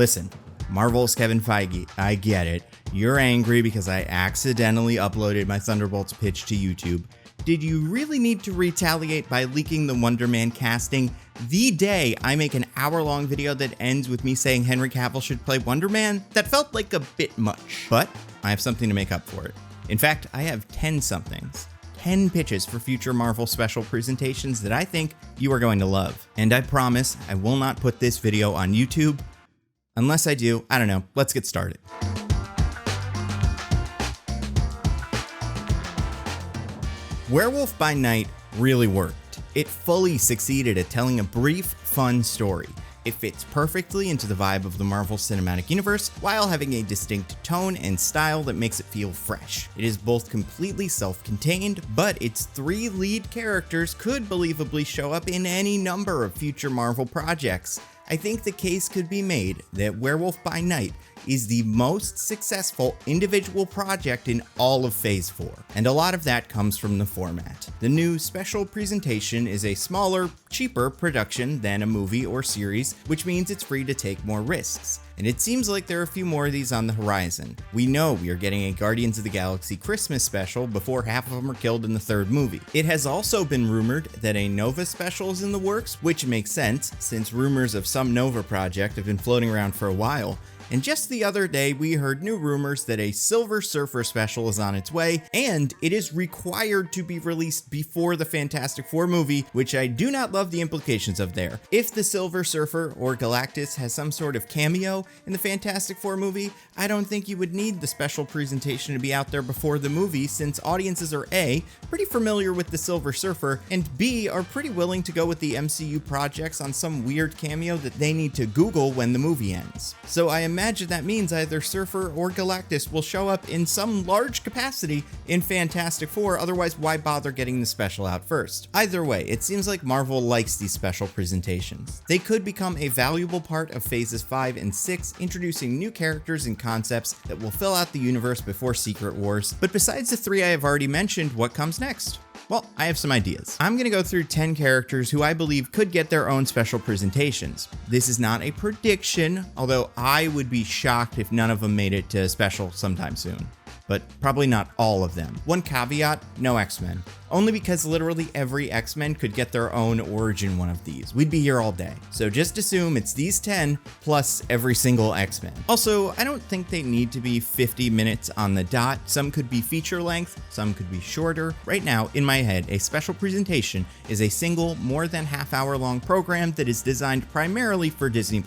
Listen, Marvel's Kevin Feige, I get it. You're angry because I accidentally uploaded my Thunderbolts pitch to YouTube. Did you really need to retaliate by leaking the Wonder Man casting the day I make an hour-long video that ends with me saying Henry Cavill should play Wonder Man? That felt like a bit much, but I have something to make up for it. In fact, I have 10 somethings. 10 pitches for future Marvel special presentations that I think you are going to love. And I promise I will not put this video on YouTube. Unless I do, I don't know, let's get started. Werewolf by Night really worked. It fully succeeded at telling a brief, fun story. It fits perfectly into the vibe of the Marvel Cinematic Universe while having a distinct tone and style that makes it feel fresh. It is both completely self-contained, but its 3 lead characters could believably show up in any number of future Marvel projects. I think the case could be made that Werewolf by Night is the most successful individual project in all of Phase 4, and a lot of that comes from the format. The new special presentation is a smaller, cheaper production than a movie or series, which means it's free to take more risks. And it seems like there are a few more of these on the horizon. We know we are getting a Guardians of the Galaxy Christmas special before half of them are killed in the 3rd movie. It has also been rumored that a Nova special is in the works, which makes sense since rumors of some Nova project have been floating around for a while. And just the other day, we heard new rumors that a Silver Surfer special is on its way, and it is required to be released before the Fantastic Four movie, which I do not love the implications of there. If the Silver Surfer or Galactus has some sort of cameo in the Fantastic Four movie, I don't think you would need the special presentation to be out there before the movie, since audiences are A, pretty familiar with the Silver Surfer, and B, are pretty willing to go with the MCU projects on some weird cameo that they need to Google when the movie ends. So I imagine that means either Surfer or Galactus will show up in some large capacity in Fantastic Four, otherwise why bother getting the special out first? Either way, it seems like Marvel likes these special presentations. They could become a valuable part of Phases 5 and 6, introducing new characters and concepts that will fill out the universe before Secret Wars. But besides the 3 I have already mentioned, what comes next? Well, I have some ideas. I'm gonna go through 10 characters who I believe could get their own special presentations. This is not a prediction, although I would be shocked if none of them made it to special sometime soon. But probably not all of them. One caveat, no X-Men. Only because literally every X-Men could get their own origin one of these. We'd be here all day. So just assume it's these 10 plus every single X-Men. Also, I don't think they need to be 50 minutes on the dot. Some could be feature length, some could be shorter. Right now, in my head, a special presentation is a single, more than half-hour long program that is designed primarily for Disney+.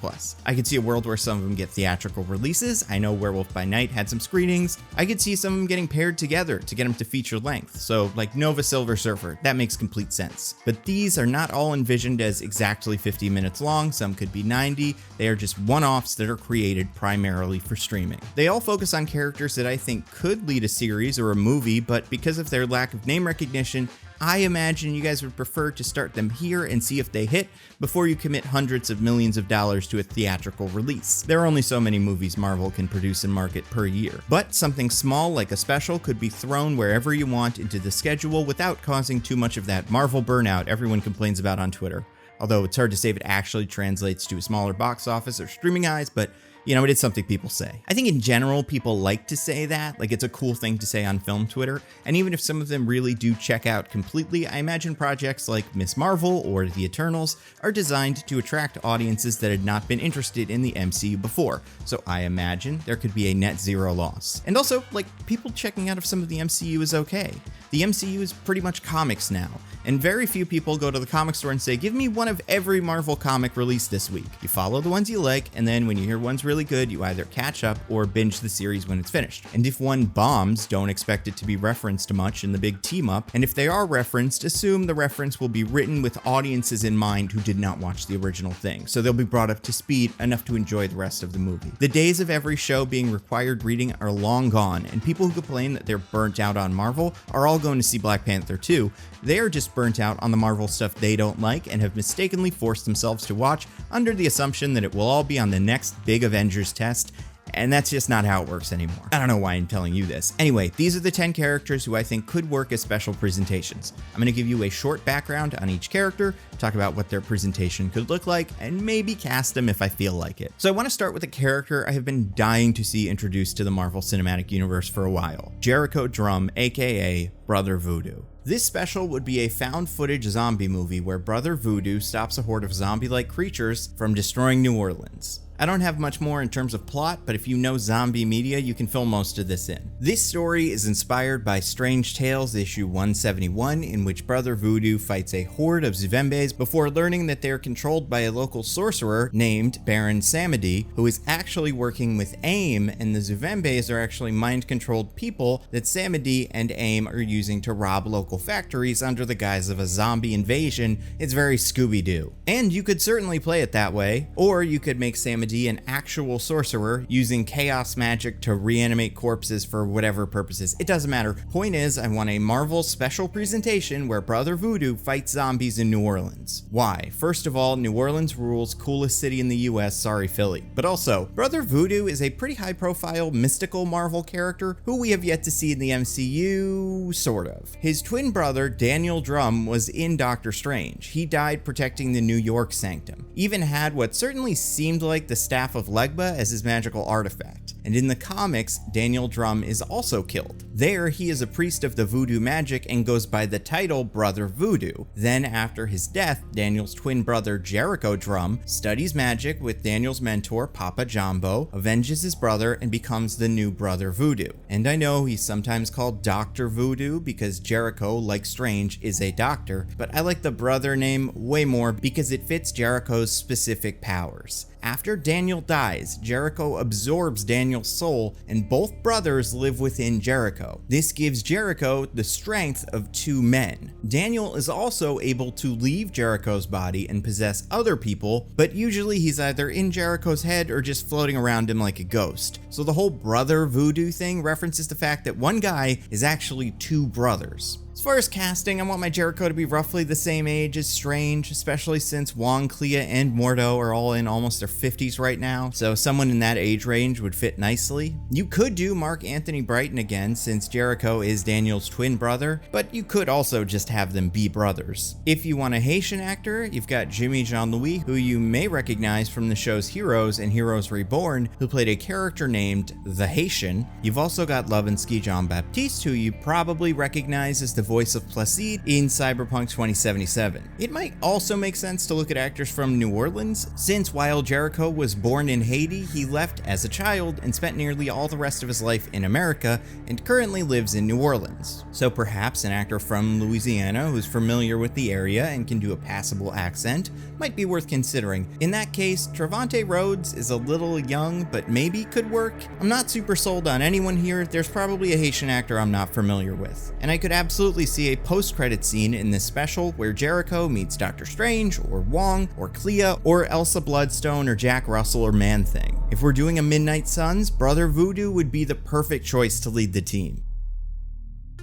I could see a world where some of them get theatrical releases. I know Werewolf by Night had some screenings. I could see some of them getting paired together to get them to feature length. So like Nova Silver Surfer, that makes complete sense. But these are not all envisioned as exactly 50 minutes long, some could be 90, they are just one-offs that are created primarily for streaming. They all focus on characters that I think could lead a series or a movie, but because of their lack of name recognition, I imagine you guys would prefer to start them here and see if they hit before you commit hundreds of millions of dollars to a theatrical release. There are only so many movies Marvel can produce and market per year, but something small like a special could be thrown wherever you want into the schedule without causing too much of that Marvel burnout everyone complains about on Twitter. Although it's hard to say if it actually translates to a smaller box office or streaming eyes, but you know, it is something people say. I think in general, people like to say that, like it's a cool thing to say on film Twitter, and even if some of them really do check out completely, I imagine projects like Ms. Marvel or The Eternals are designed to attract audiences that had not been interested in the MCU before, so I imagine there could be a net zero loss. And also, like, people checking out of some of the MCU is okay. The MCU is pretty much comics now, and very few people go to the comic store and say, give me one of every Marvel comic released this week. You follow the ones you like, and then when you hear one's really good, you either catch up or binge the series when it's finished. And if one bombs, don't expect it to be referenced much in the big team up, and if they are referenced, assume the reference will be written with audiences in mind who did not watch the original thing, so they'll be brought up to speed enough to enjoy the rest of the movie. The days of every show being required reading are long gone, and people who complain that they're burnt out on Marvel are all going to see Black Panther 2. They are just burnt out on the Marvel stuff they don't like and have mistakenly forced themselves to watch under the assumption that it will all be on the next big Avengers test, and that's just not how it works anymore. I don't know why I'm telling you this. Anyway, these are the 10 characters who I think could work as special presentations. I'm going to give you a short background on each character, talk about what their presentation could look like, and maybe cast them if I feel like it. So I want to start with a character I have been dying to see introduced to the Marvel Cinematic Universe for a while. Jericho Drumm, aka Brother Voodoo. This special would be a found footage zombie movie where Brother Voodoo stops a horde of zombie-like creatures from destroying New Orleans. I don't have much more in terms of plot, but if you know zombie media, you can fill most of this in. This story is inspired by Strange Tales issue 171, in which Brother Voodoo fights a horde of Zuvembes before learning that they are controlled by a local sorcerer named Baron Samedi, who is actually working with AIM, and the Zuvembes are actually mind-controlled people that Samedi and AIM are using to rob local factories under the guise of a zombie invasion. It's very Scooby-Doo. And you could certainly play it that way, or you could make Samedi an actual sorcerer using chaos magic to reanimate corpses for whatever purposes. It doesn't matter. Point is, I want a Marvel special presentation where Brother Voodoo fights zombies in New Orleans. Why? First of all, New Orleans rules, coolest city in the US, sorry Philly. But also, Brother Voodoo is a pretty high profile mystical Marvel character who we have yet to see in the MCU, sort of. His twin brother, Daniel Drumm, was in Doctor Strange. He died protecting the New York Sanctum. Even had what certainly seemed like the Staff of Legba as his magical artifact. And in the comics, Daniel Drumm is also killed. There, he is a priest of the voodoo magic and goes by the title Brother Voodoo. Then, after his death, Daniel's twin brother Jericho Drumm studies magic with Daniel's mentor Papa Jumbo, avenges his brother, and becomes the new Brother Voodoo. And I know he's sometimes called Dr. Voodoo because Jericho, like Strange, is a doctor, but I like the brother name way more because it fits Jericho's specific powers. After Daniel dies, Jericho absorbs Daniel's soul, and both brothers live within Jericho. This gives Jericho the strength of two men. Daniel is also able to leave Jericho's body and possess other people, but usually he's either in Jericho's head or just floating around him like a ghost. So the whole Brother Voodoo thing references the fact that one guy is actually two brothers. As far as casting, I want my Jericho to be roughly the same age as Strange, especially since Wong, Clea, and Mordo are all in almost their 50s right now, so someone in that age range would fit nicely. You could do Mark Anthony Brighton again, since Jericho is Daniel's twin brother, but you could also just have them be brothers. If you want a Haitian actor, you've got Jimmy Jean-Louis, who you may recognize from the shows Heroes and Heroes Reborn, who played a character named The Haitian. You've also got Lovinsky Jean-Baptiste, who you probably recognize as the voice of Placide in Cyberpunk 2077. It might also make sense to look at actors from New Orleans, since while Jericho was born in Haiti, he left as a child and spent nearly all the rest of his life in America and currently lives in New Orleans. So perhaps an actor from Louisiana who's familiar with the area and can do a passable accent might be worth considering. In that case, Trevante Rhodes is a little young, but maybe could work. I'm not super sold on anyone here. There's probably a Haitian actor I'm not familiar with. And I could absolutely see a post-credit scene in this special where Jericho meets Doctor Strange, or Wong, or Clea, or Elsa Bloodstone, or Jack Russell, or Man-Thing. If we're doing a Midnight Suns, Brother Voodoo would be the perfect choice to lead the team.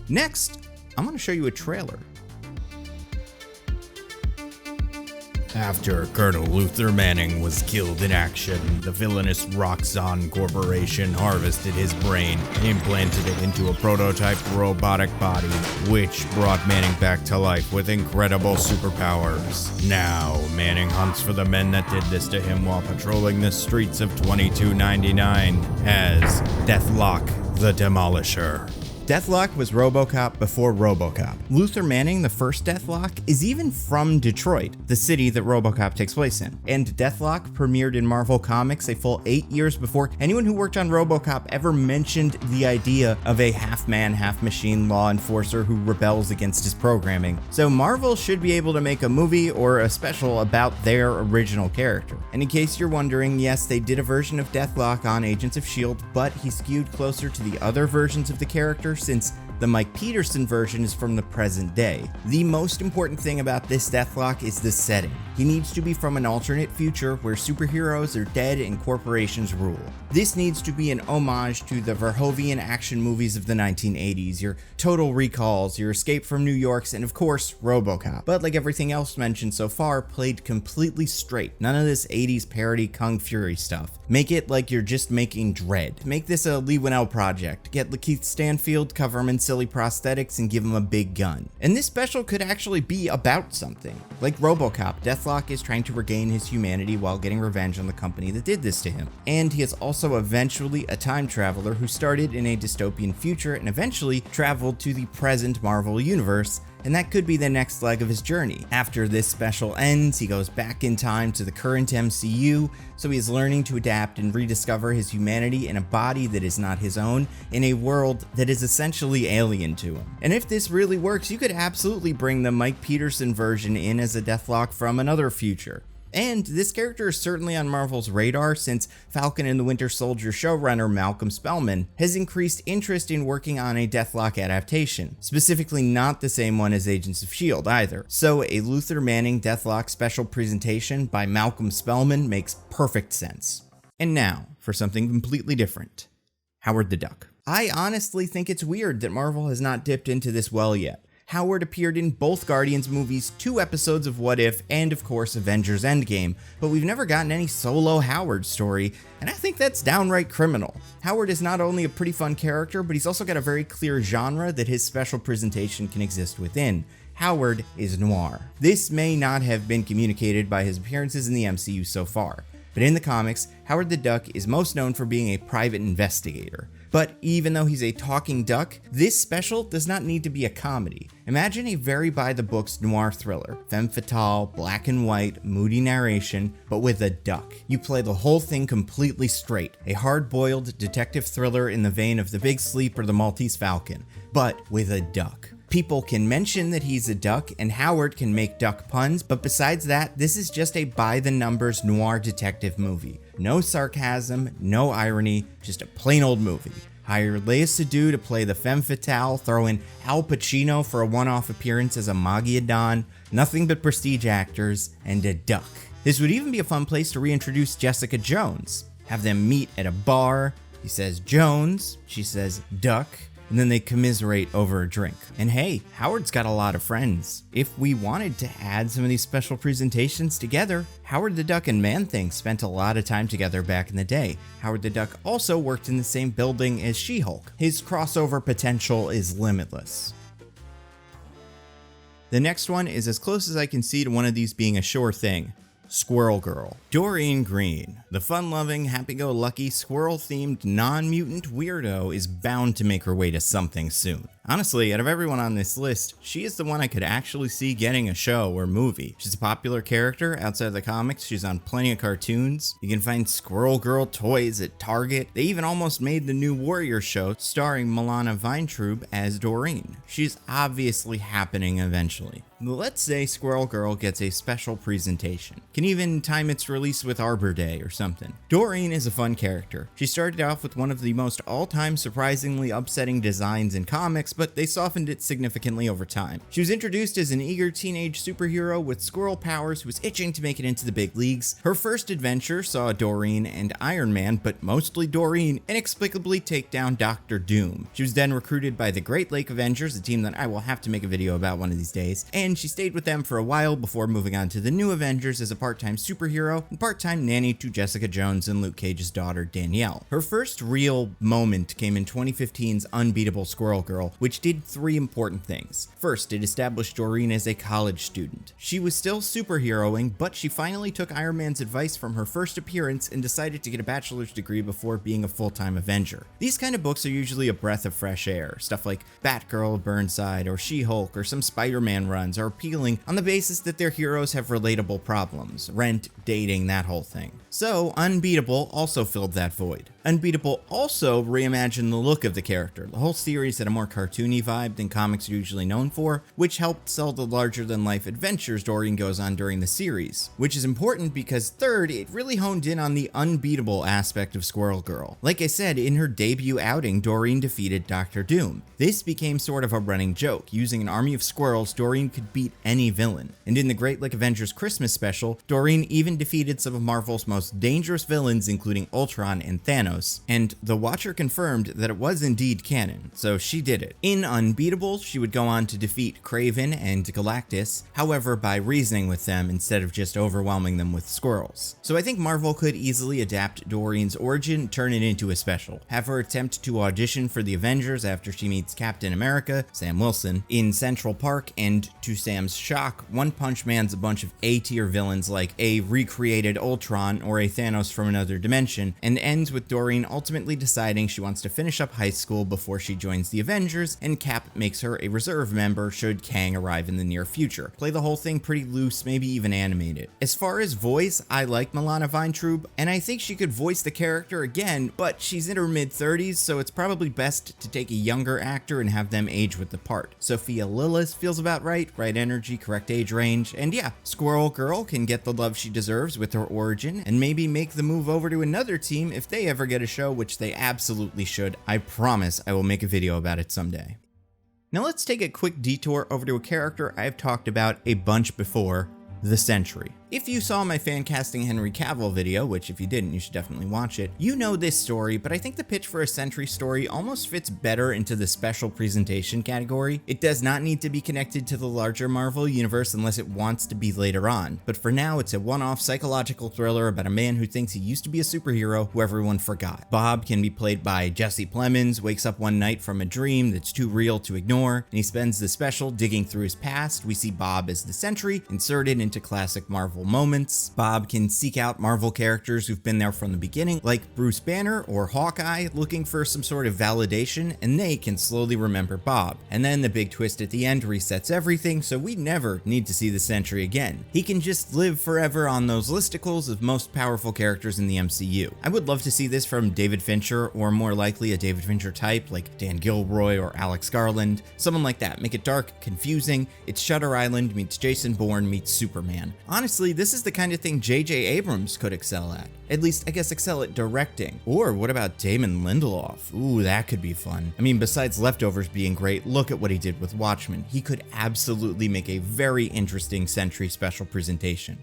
Next, I'm going to show you a trailer. After Colonel Luther Manning was killed in action, the villainous Roxxon Corporation harvested his brain and implanted it into a prototype robotic body, which brought Manning back to life with incredible superpowers. Now, Manning hunts for the men that did this to him while patrolling the streets of 2299 as Deathlok the Demolisher. Deathlok was RoboCop before RoboCop. Luther Manning, the first Deathlok, is even from Detroit, the city that RoboCop takes place in. And Deathlok premiered in Marvel Comics a full 8 years before anyone who worked on RoboCop ever mentioned the idea of a half-man, half-machine law enforcer who rebels against his programming. So Marvel should be able to make a movie or a special about their original character. And in case you're wondering, yes, they did a version of Deathlok on Agents of S.H.I.E.L.D., but he skewed closer to the other versions of the character, since the Mike Peterson version is from the present day. The most important thing about this Deathlok is the setting. He needs to be from an alternate future where superheroes are dead and corporations rule. This needs to be an homage to the Verhoeven action movies of the 1980s, your Total Recalls, your Escape from New York's, and of course, RoboCop. But like everything else mentioned so far, played completely straight. None of this 80s parody Kung Fury stuff. Make it like you're just making Dread. Make this a Lee Winnell project. Get Lakeith Stanfield, cover him in silly prosthetics, and give him a big gun. And this special could actually be about something. Like RoboCop, Deathlok is trying to regain his humanity while getting revenge on the company that did this to him. And he is also eventually a time traveler who started in a dystopian future and eventually traveled to the present Marvel universe, and that could be the next leg of his journey. After this special ends, he goes back in time to the current MCU, so he is learning to adapt and rediscover his humanity in a body that is not his own, in a world that is essentially alien to him. And if this really works, you could absolutely bring the Mike Peterson version in as a Deathlok from another future. And this character is certainly on Marvel's radar since Falcon and the Winter Soldier showrunner Malcolm Spellman has increased interest in working on a Deathlok adaptation, specifically not the same one as Agents of S.H.I.E.L.D. either. So a Luther Manning Deathlok special presentation by Malcolm Spellman makes perfect sense. And now for something completely different. Howard the Duck. I honestly think it's weird that Marvel has not dipped into this well yet. Howard appeared in both Guardians movies, 2 episodes of What If, and of course Avengers Endgame, but we've never gotten any solo Howard story, and I think that's downright criminal. Howard is not only a pretty fun character, but he's also got a very clear genre that his special presentation can exist within. Howard is noir. This may not have been communicated by his appearances in the MCU so far, but in the comics, Howard the Duck is most known for being a private investigator. But even though he's a talking duck, this special does not need to be a comedy. Imagine a very by-the-books noir thriller, femme fatale, black and white, moody narration, but with a duck. You play the whole thing completely straight, a hard-boiled detective thriller in the vein of The Big Sleep or The Maltese Falcon, but with a duck. People can mention that he's a duck, and Howard can make duck puns, but besides that, this is just a by-the-numbers noir detective movie. No sarcasm, no irony, just a plain old movie. Hire Léa Seydoux to play the femme fatale, throw in Al Pacino for a one-off appearance as a Maggia Don, nothing but prestige actors, and a duck. This would even be a fun place to reintroduce Jessica Jones. Have them meet at a bar, he says Jones, she says duck, and then they commiserate over a drink. And hey, Howard's got a lot of friends. If we wanted to add some of these special presentations together, Howard the Duck and Man-Thing spent a lot of time together back in the day. Howard the Duck also worked in the same building as She-Hulk. His crossover potential is limitless. The next one is as close as I can see to one of these being a sure thing. Squirrel Girl. Doreen Green, the fun-loving, happy-go-lucky, squirrel-themed, non-mutant weirdo is bound to make her way to something soon. Honestly, out of everyone on this list, she is the one I could actually see getting a show or movie. She's a popular character outside of the comics, she's on plenty of cartoons. You can find Squirrel Girl toys at Target. They even almost made the new Warrior show starring Milana Weintraub as Doreen. She's obviously happening eventually. Let's say Squirrel Girl gets a special presentation. Can even time its release with Arbor Day or something. Doreen is a fun character. She started off with one of the most all-time surprisingly upsetting designs in comics, but they softened it significantly over time. She was introduced as an eager teenage superhero with squirrel powers who was itching to make it into the big leagues. Her first adventure saw Doreen and Iron Man, but mostly Doreen, inexplicably take down Dr. Doom. She was then recruited by the Great Lake Avengers, a team that I will have to make a video about one of these days, and she stayed with them for a while before moving on to the New Avengers as a part-time superhero and part-time nanny to Jessica Jones and Luke Cage's daughter Danielle. Her first real moment came in 2015's Unbeatable Squirrel Girl, which did 3 important things. First, it established Doreen as a college student. She was still superheroing, but she finally took Iron Man's advice from her first appearance and decided to get a bachelor's degree before being a full-time Avenger. These kind of books are usually a breath of fresh air. Stuff like Batgirl, Burnside, or She-Hulk, or some Spider-Man runs are appealing on the basis that their heroes have relatable problems: rent, dating, redefining that whole thing. So Unbeatable also filled that void. Unbeatable also reimagined the look of the character. The whole series had a more cartoony vibe than comics are usually known for, which helped sell the larger-than-life adventures Doreen goes on during the series. Which is important because third, it really honed in on the unbeatable aspect of Squirrel Girl. Like I said, in her debut outing, Doreen defeated Dr. Doom. This became sort of a running joke. Using an army of squirrels, Doreen could beat any villain. And in the Great Like Avengers Christmas special, Doreen even defeated some of Marvel's most dangerous villains, including Ultron and Thanos. And the Watcher confirmed that it was indeed canon, so she did it. In Unbeatable, she would go on to defeat Kraven and Galactus, however by reasoning with them instead of just overwhelming them with squirrels. So I think Marvel could easily adapt Doreen's origin, turn it into a special. Have her attempt to audition for the Avengers after she meets Captain America, Sam Wilson, in Central Park, and to Sam's shock, One Punch Man's a bunch of A-tier villains like a recreated Ultron or a Thanos from another dimension, and ends with Doreen ultimately deciding she wants to finish up high school before she joins the Avengers, and Cap makes her a reserve member should Kang arrive in the near future. Play the whole thing pretty loose, maybe even animate it. As far as voice, I like Milana Weintraub, and I think she could voice the character again, but she's in her mid-30s, so it's probably best to take a younger actor and have them age with the part. Sophia Lillis feels about right energy, correct age range, and yeah, Squirrel Girl can get the love she deserves with her origin, and maybe make the move over to another team if they ever get a show, which they absolutely should. I promise I will make a video about it someday. Now let's take a quick detour over to a character I've talked about a bunch before, the Sentry. If you saw my fan casting Henry Cavill video, which if you didn't, you should definitely watch it, you know this story, but I think the pitch for a Sentry story almost fits better into the special presentation category. It does not need to be connected to the larger Marvel universe unless it wants to be later on, but for now it's a one-off psychological thriller about a man who thinks he used to be a superhero who everyone forgot. Bob can be played by Jesse Plemons, wakes up one night from a dream that's too real to ignore, and he spends the special digging through his past. We see Bob as the Sentry, inserted into classic Marvel moments. Bob can seek out Marvel characters who've been there from the beginning, like Bruce Banner or Hawkeye, looking for some sort of validation, and they can slowly remember Bob. And then the big twist at the end resets everything, so we never need to see the Sentry again. He can just live forever on those listicles of most powerful characters in the MCU. I would love to see this from David Fincher, or more likely a David Fincher type like Dan Gilroy or Alex Garland, someone like that. Make it dark, confusing. It's Shutter Island meets Jason Bourne meets Superman. Honestly, this is the kind of thing J.J. Abrams could excel at. At least, I guess, excel at directing. Or what about Damon Lindelof? Ooh, that could be fun. I mean, besides Leftovers being great, look at what he did with Watchmen. He could absolutely make a very interesting Sentry special presentation.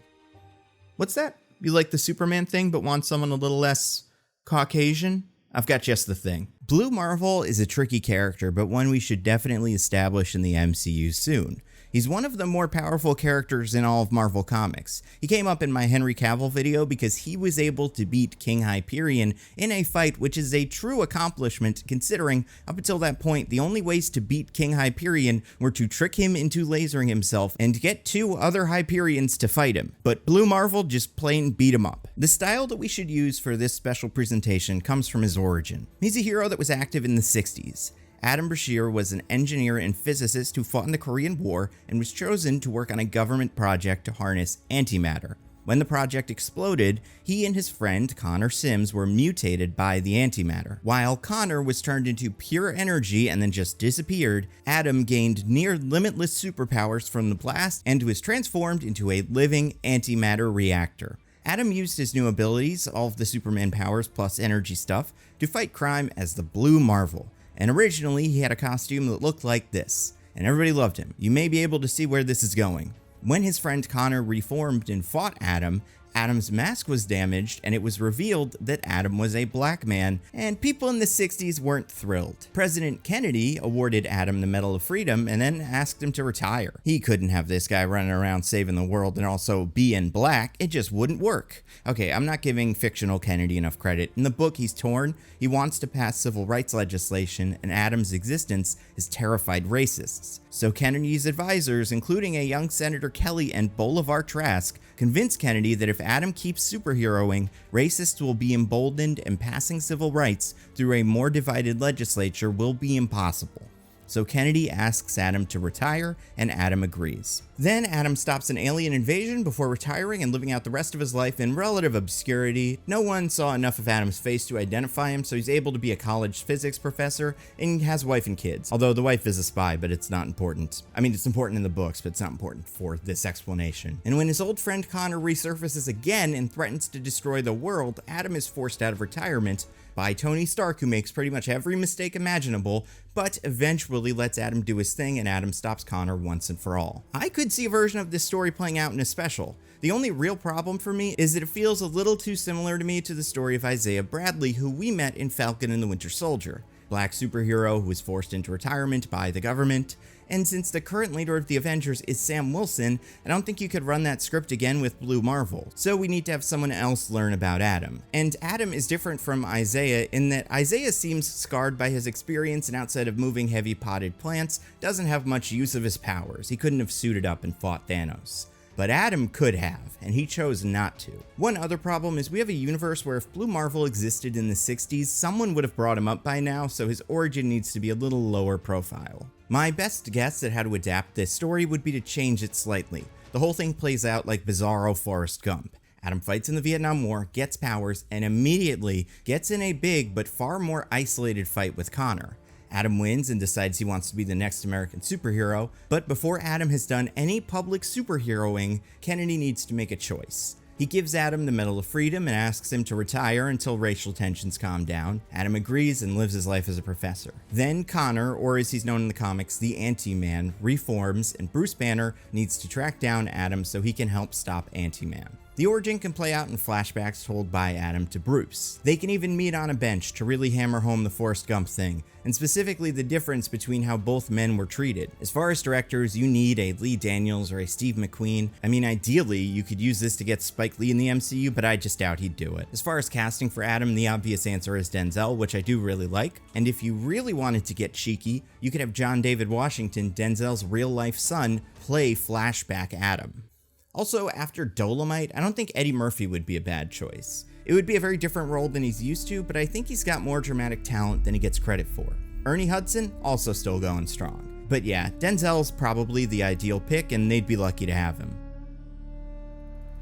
What's that? You like the Superman thing but want someone a little less Caucasian? I've got just the thing. Blue Marvel is a tricky character, but one we should definitely establish in the MCU soon. He's one of the more powerful characters in all of Marvel Comics. He came up in my Henry Cavill video because he was able to beat King Hyperion in a fight, which is a true accomplishment considering up until that point the only ways to beat King Hyperion were to trick him into lasering himself and get two other Hyperions to fight him. But Blue Marvel just plain beat him up. The style that we should use for this special presentation comes from his origin. He's a hero that was active in the 60s. Adam Brashear was an engineer and physicist who fought in the Korean War and was chosen to work on a government project to harness antimatter. When the project exploded, he and his friend Connor Sims were mutated by the antimatter. While Connor was turned into pure energy and then just disappeared, Adam gained near limitless superpowers from the blast and was transformed into a living antimatter reactor. Adam used his new abilities, all of the Superman powers plus energy stuff, to fight crime as the Blue Marvel. And originally, he had a costume that looked like this, and everybody loved him. You may be able to see where this is going. When his friend Connor reformed and fought Adam, Adam's mask was damaged, and it was revealed that Adam was a black man, and people in the 60s weren't thrilled. President Kennedy awarded Adam the Medal of Freedom and then asked him to retire. He couldn't have this guy running around saving the world and also be in black. It just wouldn't work. Okay, I'm not giving fictional Kennedy enough credit. In the book, he's torn. He wants to pass civil rights legislation, and Adam's existence has terrified racists. So Kennedy's advisors, including a young Senator Kelly and Bolivar Trask, convinced Kennedy that if Adam keeps superheroing, racists will be emboldened and passing civil rights through a more divided legislature will be impossible. So Kennedy asks Adam to retire, and Adam agrees. Then Adam stops an alien invasion before retiring and living out the rest of his life in relative obscurity. No one saw enough of Adam's face to identify him, so he's able to be a college physics professor and has a wife and kids. Although the wife is a spy, but it's not important. I mean, it's important in the books, but it's not important for this explanation. And when his old friend Connor resurfaces again and threatens to destroy the world, Adam is forced out of retirement by Tony Stark, who makes pretty much every mistake imaginable, but eventually lets Adam do his thing, and Adam stops Connor once and for all. I could see a version of this story playing out in a special. The only real problem for me is that it feels a little too similar to me to the story of Isaiah Bradley, who we met in Falcon and the Winter Soldier. Black superhero who was forced into retirement by the government. And since the current leader of the Avengers is Sam Wilson, I don't think you could run that script again with Blue Marvel. So we need to have someone else learn about Adam. And Adam is different from Isaiah in that Isaiah seems scarred by his experience and outside of moving heavy potted plants, doesn't have much use of his powers. He couldn't have suited up and fought Thanos. But Adam could have, and he chose not to. One other problem is we have a universe where if Blue Marvel existed in the 60s, someone would have brought him up by now, so his origin needs to be a little lower profile. My best guess at how to adapt this story would be to change it slightly. The whole thing plays out like Bizarro Forrest Gump. Adam fights in the Vietnam War, gets powers, and immediately gets in a big but far more isolated fight with Connor. Adam wins and decides he wants to be the next American superhero, but before Adam has done any public superheroing, Kennedy needs to make a choice. He gives Adam the Medal of Freedom and asks him to retire until racial tensions calm down. Adam agrees and lives his life as a professor. Then Connor, or as he's known in the comics, the Anti-Man, reforms, and Bruce Banner needs to track down Adam so he can help stop Anti-Man. The origin can play out in flashbacks told by Adam to Bruce. They can even meet on a bench to really hammer home the Forrest Gump thing, and specifically the difference between how both men were treated. As far as directors, you need a Lee Daniels or a Steve McQueen. I mean, ideally, you could use this to get Spike Lee in the MCU, but I just doubt he'd do it. As far as casting for Adam, the obvious answer is Denzel, which I do really like. And if you really wanted to get cheeky, you could have John David Washington, Denzel's real-life son, play flashback Adam. Also, after Dolomite, I don't think Eddie Murphy would be a bad choice. It would be a very different role than he's used to, but I think he's got more dramatic talent than he gets credit for. Ernie Hudson, also still going strong. But yeah, Denzel's probably the ideal pick, and they'd be lucky to have him.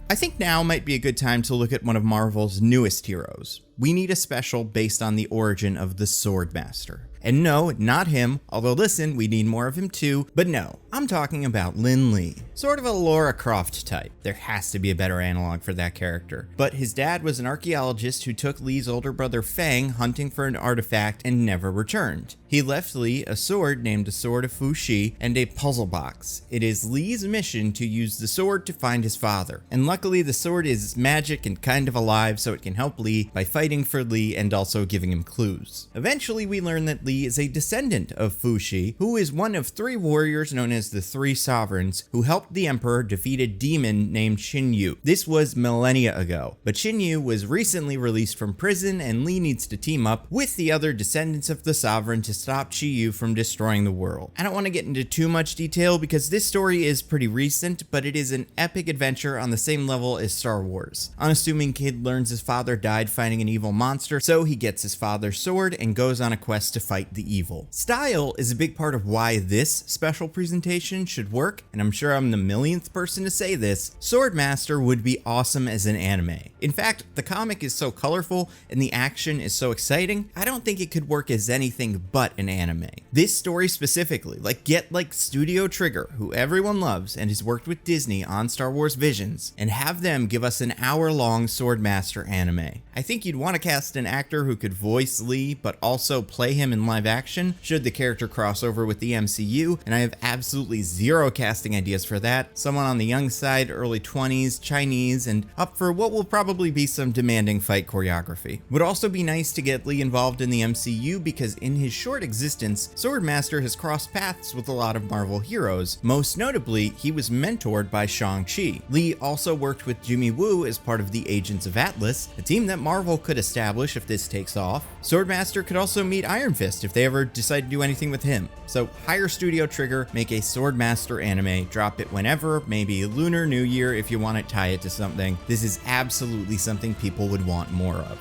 I think now might be a good time to look at one of Marvel's newest heroes. We need a special based on the origin of the Swordmaster. And no, not him, although listen, we need more of him too, but no, I'm talking about Lin Lee. Sort of a Laura Croft type. There has to be a better analog for that character. But his dad was an archaeologist who took Lee's older brother Fang hunting for an artifact and never returned. He left Lee a sword named the Sword of Fu Shi and a puzzle box. It is Lee's mission to use the sword to find his father. And luckily the sword is magic and kind of alive, so it can help Lee by fighting for Lee and also giving him clues. Eventually we learn that Lee is a descendant of Fu Shi, who is one of 3 warriors known as the Three Sovereigns, who helped the Emperor defeat a demon named Xin Yu. This was millennia ago, but Xin Yu was recently released from prison and Lee needs to team up with the other descendants of the Sovereign to stop Chi Yu from destroying the world. I don't want to get into too much detail because this story is pretty recent, but it is an epic adventure on the same level as Star Wars. Unassuming kid learns his father died fighting an evil monster, so he gets his father's sword and goes on a quest to fight the evil. Style is a big part of why this special presentation should work, and I'm sure I'm the millionth person to say this, Swordmaster would be awesome as an anime. In fact, the comic is so colorful and the action is so exciting, I don't think it could work as anything but an anime. This story specifically, get Studio Trigger, who everyone loves and has worked with Disney on Star Wars Visions, and have them give us an hour-long Swordmaster anime. I think you'd want to cast an actor who could voice Lee, but also play him in live action, should the character cross over with the MCU, and I have absolutely zero casting ideas for that. Someone on the young side, early 20s, Chinese, and up for what will probably be some demanding fight choreography. Would also be nice to get Lee involved in the MCU because in his short existence, Swordmaster has crossed paths with a lot of Marvel heroes. Most notably, he was mentored by Shang-Chi. Lee also worked with Jimmy Woo as part of the Agents of Atlas, a team that Marvel could establish if this takes off. Swordmaster could also meet Iron Fist if they ever decide to do anything with him. So hire Studio Trigger, make a Swordmaster anime, drop it whenever, maybe Lunar New Year if you want to tie it to something. This is absolutely something people would want more of.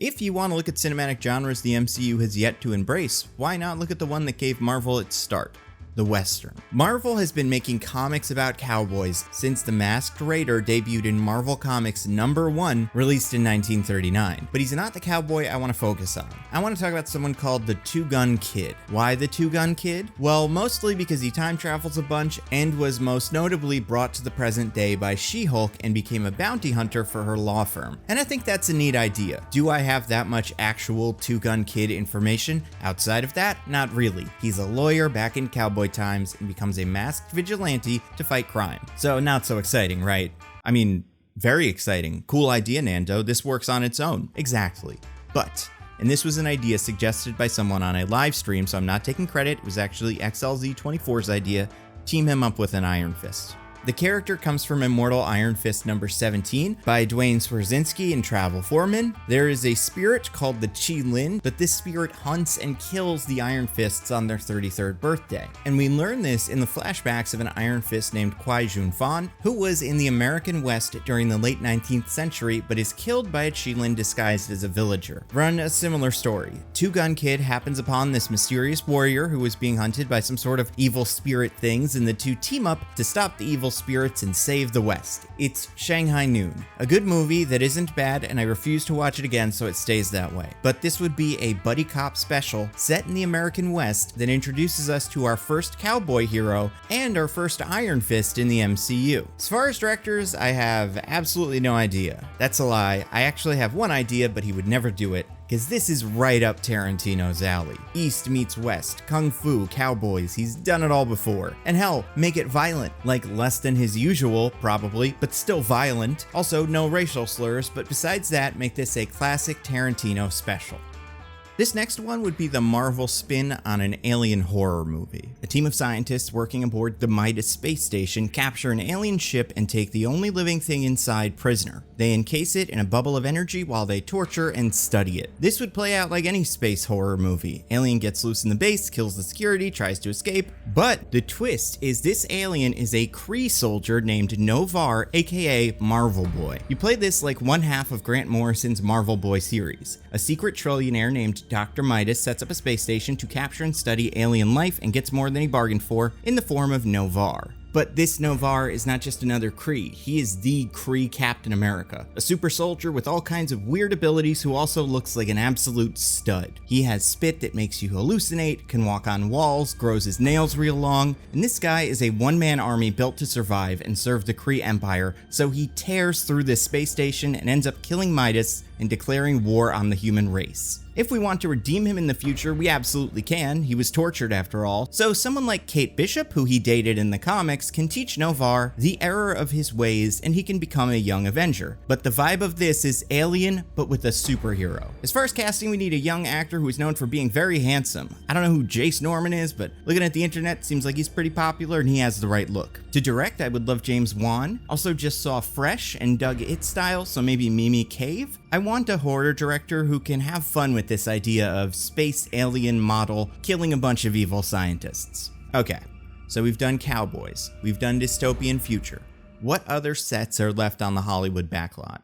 If you want to look at cinematic genres the MCU has yet to embrace, why not look at the one that gave Marvel its start? The Western. Marvel has been making comics about cowboys since The Masked Raider debuted in Marvel Comics #1, released in 1939. But he's not the cowboy I want to focus on. I want to talk about someone called the Two-Gun Kid. Why the Two-Gun Kid? Well, mostly because he time travels a bunch and was most notably brought to the present day by She-Hulk and became a bounty hunter for her law firm. And I think that's a neat idea. Do I have that much actual Two-Gun Kid information? Outside of that, not really. He's a lawyer back in cowboy times and becomes a masked vigilante to fight crime. So not so exciting, right? I mean, very exciting. Cool idea, Nando. This works on its own. Exactly. But, and this was an idea suggested by someone on a live stream, so I'm not taking credit. It was actually XLZ24's idea. Team him up with an Iron Fist. The character comes from Immortal Iron Fist number 17 by Dwayne Swarzynski and Travel Foreman. There is a spirit called the Chi-Lin, but this spirit hunts and kills the Iron Fists on their 33rd birthday. And we learn this in the flashbacks of an Iron Fist named Kwai Jun Fan, who was in the American West during the late 19th century, but is killed by a Chi-Lin disguised as a villager. Run a similar story. Two-Gun Kid happens upon this mysterious warrior who is being hunted by some sort of evil spirit things, and the two team up to stop the evil spirits and save the West. It's Shanghai Noon, a good movie that isn't bad, and I refuse to watch it again so it stays that way. But this would be a buddy cop special set in the American West that introduces us to our first cowboy hero and our first Iron Fist in the MCU. As far as directors, I have absolutely no idea. That's a lie. I actually have one idea, but he would never do it, because this is right up Tarantino's alley. East meets West, kung fu, cowboys, he's done it all before. And hell, make it violent, like less than his usual, probably, but still violent. Also, no racial slurs, but besides that, make this a classic Tarantino special. This next one would be the Marvel spin on an alien horror movie. A team of scientists working aboard the Midas space station capture an alien ship and take the only living thing inside prisoner. They encase it in a bubble of energy while they torture and study it. This would play out like any space horror movie. Alien gets loose in the base, kills the security, tries to escape, but the twist is this alien is a Kree soldier named Novar, aka Marvel Boy. You play this like one half of Grant Morrison's Marvel Boy series. A secret trillionaire named Dr. Midas sets up a space station to capture and study alien life and gets more than he bargained for in the form of Novar. But this Novar is not just another Kree, he is the Kree Captain America, a super soldier with all kinds of weird abilities who also looks like an absolute stud. He has spit that makes you hallucinate, can walk on walls, grows his nails real long, and this guy is a one-man army built to survive and serve the Kree Empire, so he tears through this space station and ends up killing Midas and declaring war on the human race. If we want to redeem him in the future, we absolutely can. He was tortured after all. So someone like Kate Bishop, who he dated in the comics, can teach Novar the error of his ways and he can become a young Avenger. But the vibe of this is Alien, but with a superhero. As far as casting, we need a young actor who is known for being very handsome. I don't know who Jace Norman is, but looking at the internet, seems like he's pretty popular and he has the right look. To direct, I would love James Wan. Also just saw Fresh and dug its style, so maybe Mimi Cave. I want a horror director who can have fun with this idea of space alien model killing a bunch of evil scientists. Okay, so we've done cowboys, we've done dystopian future. What other sets are left on the Hollywood backlot?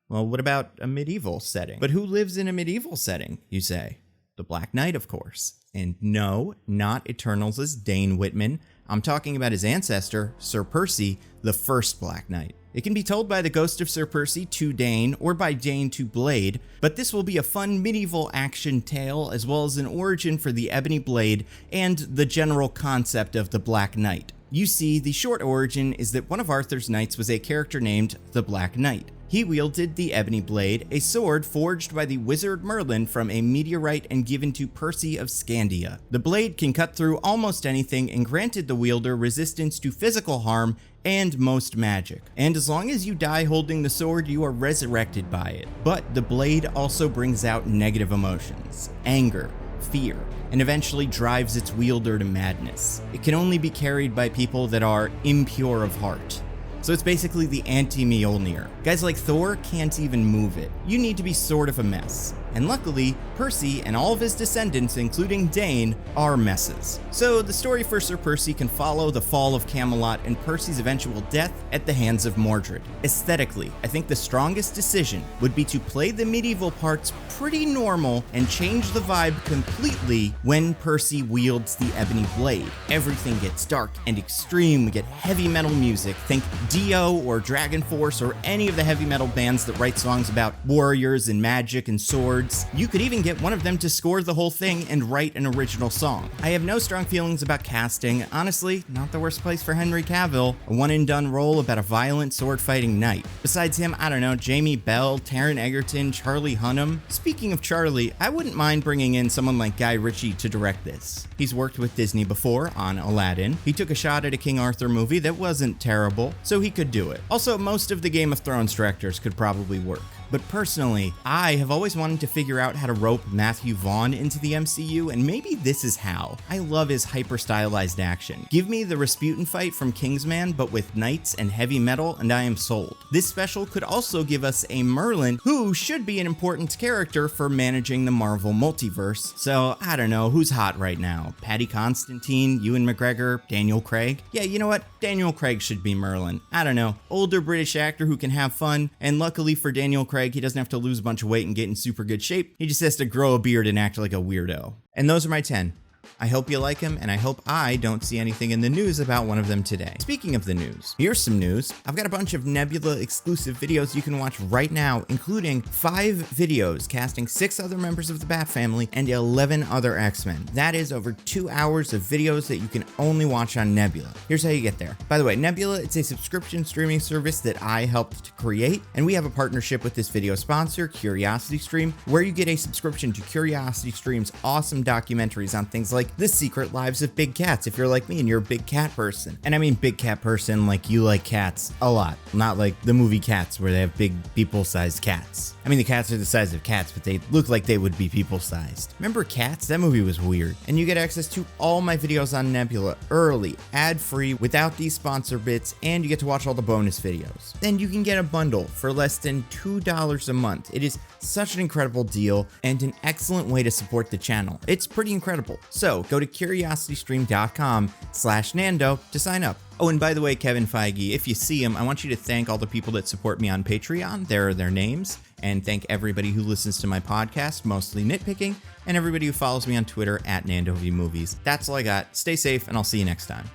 Well, what about a medieval setting? But who lives in a medieval setting, you say? The Black Knight, of course. And no, not Eternals' Dane Whitman. I'm talking about his ancestor, Sir Percy, the first Black Knight. It can be told by the ghost of Sir Percy to Dane, or by Dane to Blade, but this will be a fun medieval action tale, as well as an origin for the Ebony Blade and the general concept of the Black Knight. You see, the short origin is that one of Arthur's knights was a character named the Black Knight. He wielded the Ebony Blade, a sword forged by the wizard Merlin from a meteorite and given to Percy of Scandia. The blade can cut through almost anything and granted the wielder resistance to physical harm and most magic. And as long as you die holding the sword, you are resurrected by it. But the blade also brings out negative emotions, anger, fear, and eventually drives its wielder to madness. It can only be carried by people that are impure of heart. So it's basically the anti-Mjolnir. Guys like Thor can't even move it. You need to be sort of a mess. and luckily, Percy and all of his descendants, including Dane, are messes. So the story for Sir Percy can follow the fall of Camelot and Percy's eventual death at the hands of Mordred. Aesthetically, I think the strongest decision would be to play the medieval parts pretty normal and change the vibe completely when Percy wields the ebony blade. Everything gets dark and extreme. We get heavy metal music. Think Dio or Dragon Force or any of the heavy metal bands that write songs about warriors and magic and swords. You could even get one of them to score the whole thing and write an original song. I have no strong feelings about casting. Honestly, not the worst place for Henry Cavill, a one-and-done role about a violent sword-fighting knight. Besides him, I don't know, Jamie Bell, Taron Egerton, Charlie Hunnam. Speaking of Charlie, I wouldn't mind bringing in someone like Guy Ritchie to direct this. He's worked with Disney before on Aladdin. He took a shot at a King Arthur movie that wasn't terrible, so he could do it. Also, most of the Game of Thrones directors could probably work. But personally, I have always wanted to figure out how to rope Matthew Vaughn into the MCU, and maybe this is how. I love his hyper-stylized action. Give me the Rasputin fight from Kingsman, but with knights and heavy metal, and I am sold. This special could also give us a Merlin, who should be an important character for managing the Marvel multiverse. So, I don't know, who's hot right now? Paddy Constantine, Ewan McGregor, Daniel Craig? Yeah, you know what? Daniel Craig should be Merlin. I don't know, older British actor who can have fun, and luckily for Daniel Craig, he doesn't have to lose a bunch of weight and get in super good shape. He just has to grow a beard and act like a weirdo. And those are my 10. I hope you like them, and I hope I don't see anything in the news about one of them today. Speaking of the news, here's some news. I've got a bunch of Nebula exclusive videos you can watch right now, including 5 videos casting 6 other members of the Bat family and 11 other X-Men. That is over 2 hours of videos that you can only watch on Nebula. Here's how you get there. By the way, Nebula, it's a subscription streaming service that I helped to create, and we have a partnership with this video sponsor, CuriosityStream, where you get a subscription to CuriosityStream's awesome documentaries on things like The Secret Lives of Big Cats, if you're like me and you're a big cat person. And I mean big cat person like you like cats a lot, not like the movie Cats where they have big people-sized cats. I mean, the cats are the size of cats, but they look like they would be people-sized. Remember Cats? That movie was weird. And you get access to all my videos on Nebula early, ad-free, without these sponsor bits, and you get to watch all the bonus videos. Then you can get a bundle for less than $2 a month. It is such an incredible deal and an excellent way to support the channel. It's pretty incredible. So go to curiositystream.com/Nando to sign up. Oh, and by the way, Kevin Feige, if you see him, I want you to thank all the people that support me on Patreon. There are their names. And thank everybody who listens to my podcast, mostly Nitpicking, and everybody who follows me on Twitter @NandoVMovies. That's all I got. Stay safe, and I'll see you next time.